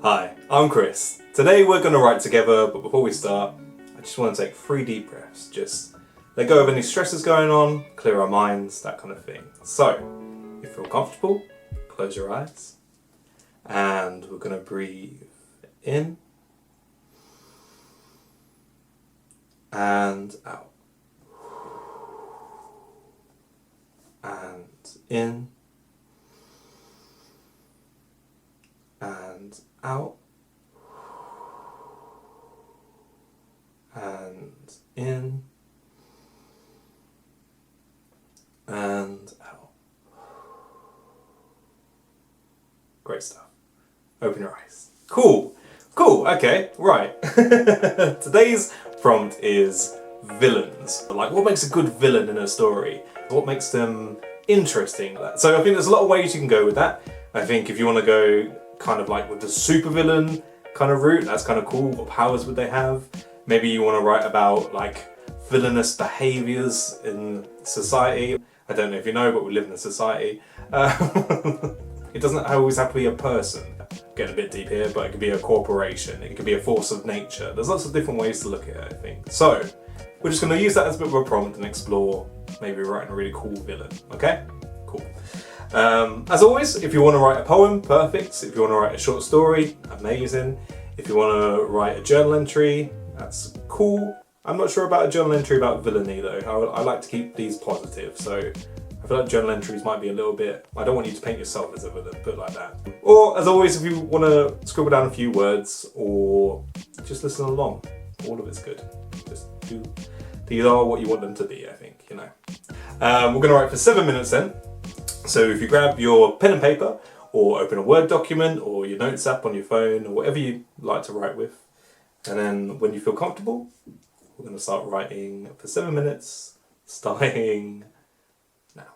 Hi, I'm Chris. Today we're going to write together, but before we start, I just want to take 3 deep breaths. Just let go of any stresses going on, clear our minds, that kind of thing. So, if you feel comfortable, close your eyes, and we're going to breathe in and out. And in and out. And in and out. Great stuff. Open your eyes. Cool, okay, right. Today's prompt is villains. Like, what makes a good villain in a story? What makes them interesting? So I think there's a lot of ways you can go with that. I think if you want to go kind of like with the supervillain kind of route, that's kind of cool. What powers would they have? Maybe you want to write about like villainous behaviours in society. I don't know if you know, but we live in a society. It doesn't always have to be a person. Getting a bit deep here, but it could be a corporation. It could be a force of nature. There's lots of different ways to look at it, I think. So we're just going to use that as a bit of a prompt and explore maybe writing a really cool villain. Okay? Cool. As always, if you want to write a poem, perfect. If you want to write a short story, amazing. If you want to write a journal entry, that's cool. I'm not sure about a journal entry about villainy though. I like to keep these positive, so I feel like journal entries might be a little bit... I don't want you to paint yourself as a villain, put it like that. Or, as always, if you want to scribble down a few words or just listen along, all of it's good. Just do... These are what you want them to be, I think, you know. We're going to write for 7 minutes then. So if you grab your pen and paper, or open a Word document, or your notes app on your phone, or whatever you like to write with, and then when you feel comfortable, we're going to start writing for 7 minutes, starting now.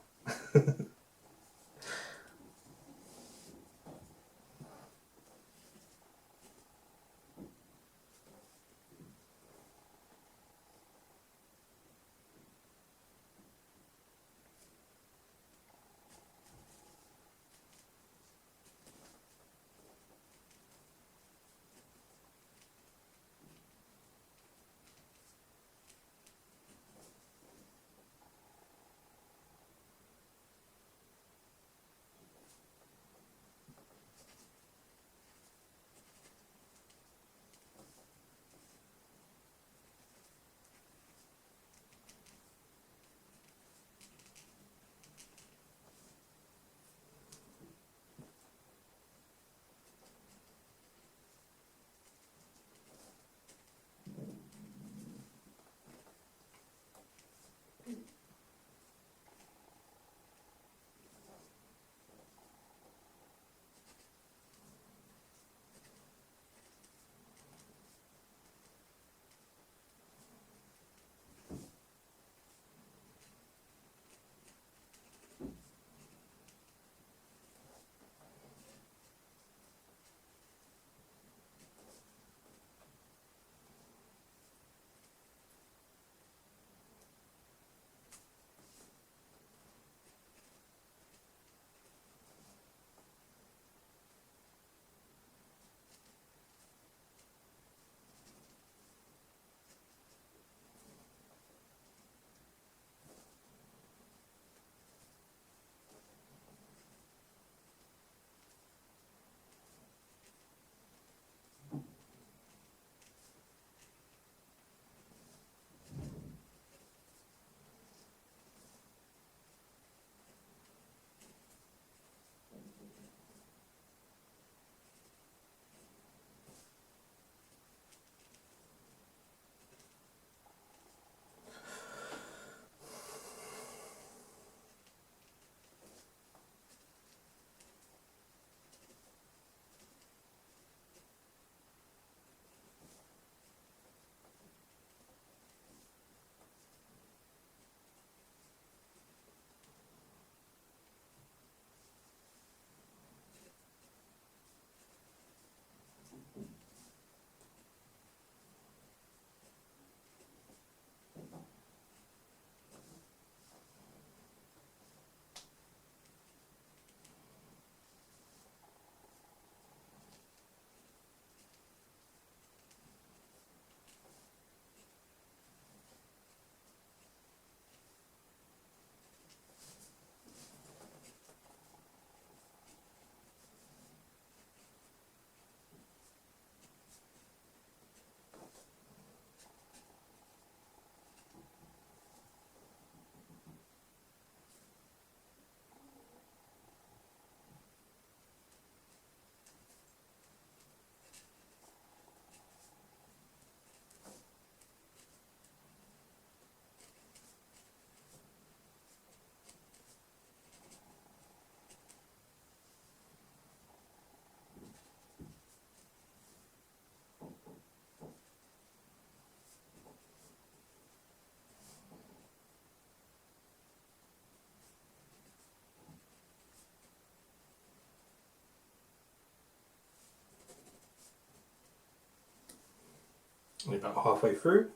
Only about halfway through.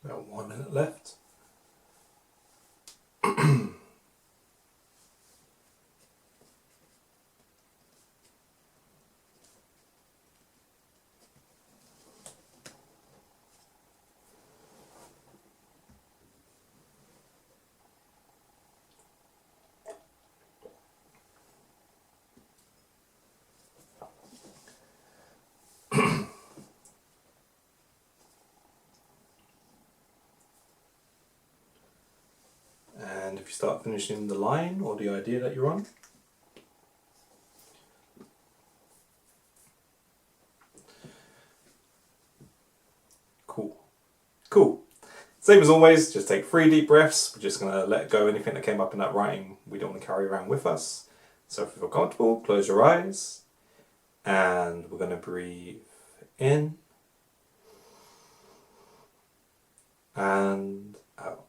About 1 minute left. And if you start finishing the line or the idea that you're on, cool. Cool. Same as always, just take 3 deep breaths. We're just going to let go anything that came up in that writing we don't want to carry around with us. So if you feel comfortable, close your eyes. And we're going to breathe in and out.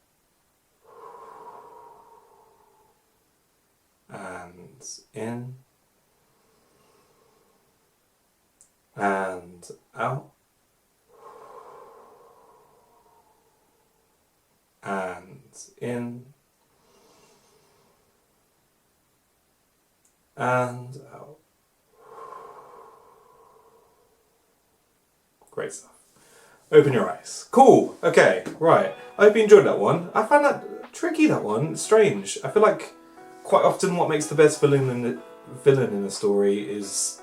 And in and out. And in and out. Great stuff. Open your eyes. Cool. Okay, right. I hope you enjoyed that one. I found that tricky, that one. Strange. I feel like quite often what makes the best villain in a story is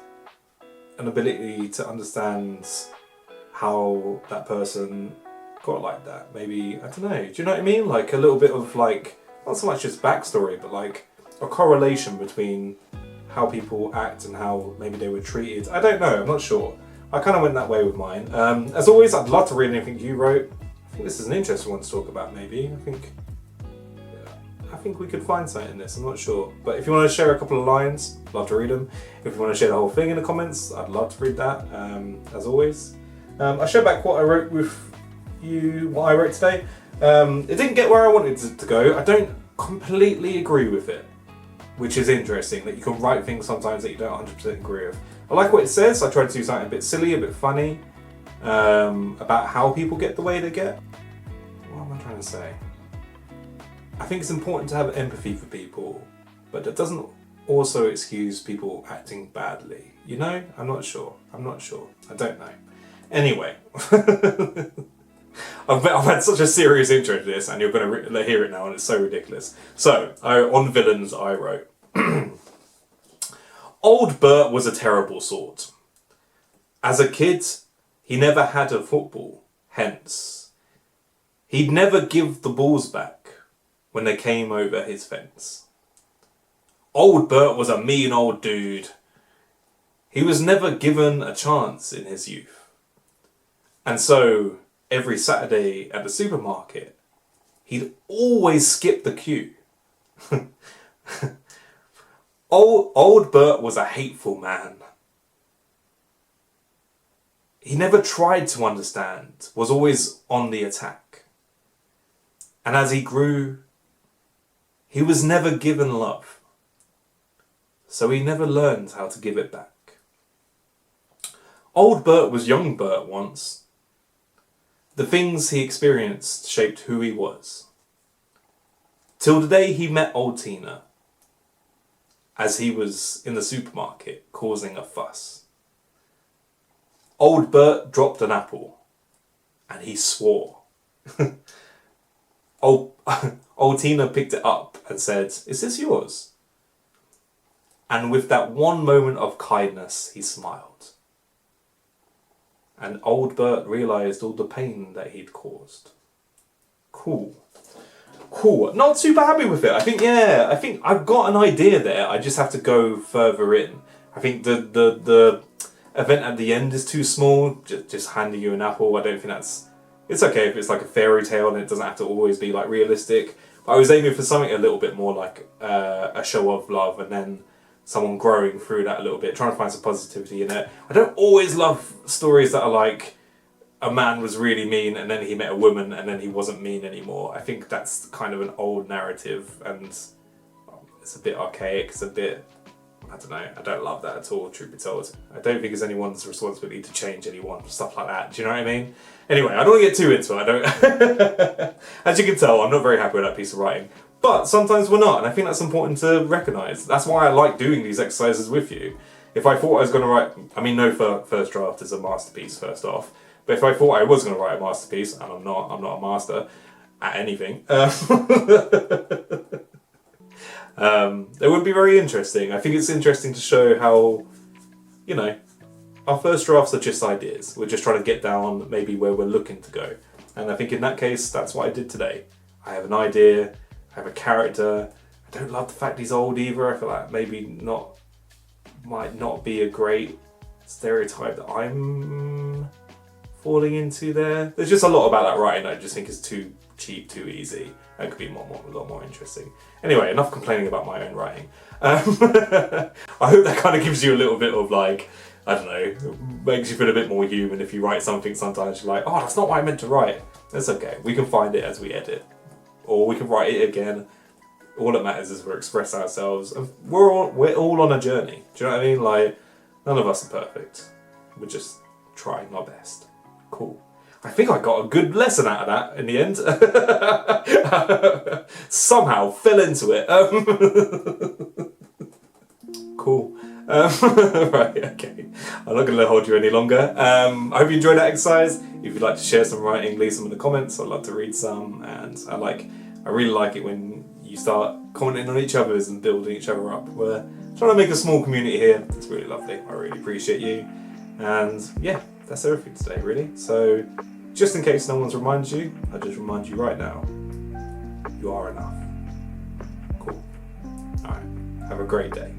an ability to understand how that person got like that. Maybe, I don't know, do you know what I mean? Like a little bit of like, not so much just backstory, but like a correlation between how people act and how maybe they were treated. I don't know, I'm not sure. I kind of went that way with mine. As always, I'd love to read anything you wrote. I think this is an interesting one to talk about maybe. I think we could find something in this, I'm not sure. But if you want to share a couple of lines, I'd love to read them. If you want to share the whole thing in the comments, I'd love to read that, as always. I share back what I wrote with you, what I wrote today. It didn't get where I wanted it to go. I don't completely agree with it, which is interesting, that you can write things sometimes that you don't 100% agree with. I like what it says. I tried to do something a bit silly, a bit funny, about how people get the way they get. What am I trying to say? I think it's important to have empathy for people, but that doesn't also excuse people acting badly. You know? I'm not sure. I don't know. Anyway. I've had such a serious intro to this, and you're going to hear it now, and it's so ridiculous. So, on villains, I wrote, Old Bert was a terrible sort. As a kid, he never had a football, hence, he'd never give the balls back when they came over his fence. Old Bert was a mean old dude. He was never given a chance in his youth. And so, every Saturday at the supermarket, he'd always skip the queue. Old Bert was a hateful man. He never tried to understand, was always on the attack. And as he grew, he was never given love. So he never learned how to give it back. Old Bert was young Bert once. The things he experienced shaped who he was. Till the day he met old Tina, as he was in the supermarket causing a fuss. Old Bert dropped an apple, and he swore. Old Tina picked it up and said, "Is this yours?" And with that one moment of kindness, he smiled. And old Bert realised all the pain that he'd caused. Cool. Not super happy with it. I think I've got an idea there. I just have to go further in. I think the event at the end is too small. Just handing you an apple. I don't think that's... It's okay if it's like a fairy tale and it doesn't have to always be like realistic. But I was aiming for something a little bit more like a show of love, and then someone growing through that a little bit, trying to find some positivity in it. I don't always love stories that are like a man was really mean and then he met a woman and then he wasn't mean anymore. I think that's kind of an old narrative, and it's a bit archaic, it's a bit... I don't know, I don't love that at all, truth be told. I don't think it's anyone's responsibility to change anyone, stuff like that, do you know what I mean? Anyway, I don't want to get too into it, As you can tell, I'm not very happy with that piece of writing. But sometimes we're not, and I think that's important to recognise. That's why I like doing these exercises with you. If I thought I was going to write... I mean, no first draft is a masterpiece, first off. But if I thought I was going to write a masterpiece, and I'm not a master at anything, it would be very interesting. I think it's interesting to show how, you know, our first drafts are just ideas. We're just trying to get down maybe where we're looking to go. And I think in that case, that's what I did today. I have an idea, I have a character. I don't love the fact he's old either. I feel like might not be a great stereotype that I'm falling into there. There's just a lot about that writing I just think is too cheap, too easy. That could be a lot more interesting. Anyway, enough complaining about my own writing. I hope that kind of gives you a little bit of like, I don't know, makes you feel a bit more human if you write something sometimes you're like, oh, that's not what I meant to write. That's okay, we can find it as we edit. Or we can write it again. All that matters is we express ourselves. And we're all on a journey. Do you know what I mean? Like, none of us are perfect. We're just trying our best. Cool. I think I got a good lesson out of that in the end. Somehow fell into it. Cool. Right, okay. I'm not going to hold you any longer. I hope you enjoyed that exercise. If you'd like to share some writing, leave some in the comments. I'd love to read some. And I really like it when you start commenting on each other's and building each other up. We're trying to make a small community here. It's really lovely. I really appreciate you. And yeah, that's everything today, really. So, just in case no one's reminded you, I'll just remind you right now, you are enough. Cool. Alright, have a great day.